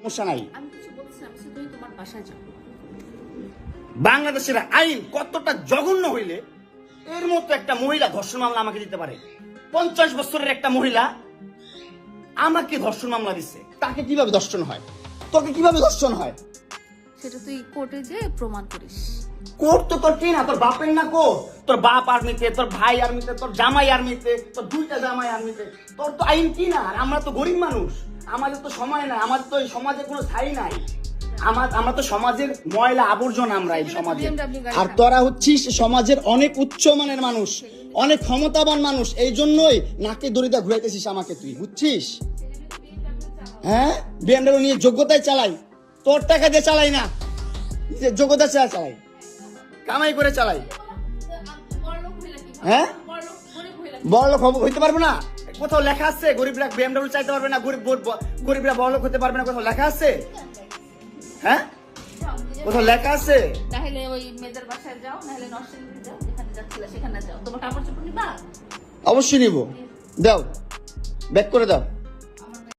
সমস্যা নাই। আমি কিছু বলছিলাম, শুধুই তোমার বাসায় যাও। বাংলাদেশের আইন কতটা জঘন্য হইলে এর মতো একটা মহিলা ধর্ষণ মামলা আমাকে দিতে পারে? 50 বছরের একটা মহিলা আমাকে ধর্ষণ মামলা দিচ্ছে। তাকে কিভাবে ধর্ষণ হয়? তোকে কিভাবে ধর্ষণ হয়? সেটা তুই কোর্টে যে প্রমাণ করিস। কোর্ট তো তোর কি না, তোর বাপের না কোর্ট? তোর বাপ আর্মিতে, তোর ভাই আর্মিতে, তোর জামাই আর্মিতে, তোর 2টা জামাই আর্মিতে। তোর তো আইন কি না? আর আমরা তো গরিব মানুষ, আমাদের তো সময় নাই, আমাদের তো এই সমাজে কোনো স্থায়ী নাই। আমরা তো সমাজের ময়লা আবর্জনা, আমরা এই সমাজে। আর তোরা হচ্ছিস সমাজের অনেক উচ্চ মানের মানুষ, অনেক ক্ষমতাবান মানুষ, এই জন্যই নাকে দড়িটা ঘুরাইতেছিস আমাকে, তুই বুঝছিস? হ্যাঁ, বিএমডব্লিউ নিয়ে যোগ্যতায় চালাই, তোর টাকা দিয়ে চালাই না, যে যোগ্যতা চালাই, কামাই করে চালাই। হ্যাঁ, বড় লোক হইতে পারবো না? কোথাও লেখা আছে গরিবরা বিএমডব্লিউ চাইতে পারবে না, গরিবরা বড় লোক হতে পারবে না? কোথাও লেখা আছে? হ্যাঁ, কোথাও লেখা আছে? তাহলে ওই মেয়েদের বাসায় যাও, নাহলে নরসিংদী যাও, যেখানে যাচ্ছিলে সেখানে যাও। তোমার কাপড় চোপড় নিবা? অবশ্যই নিব। দাও, ব্যাক করে দাও।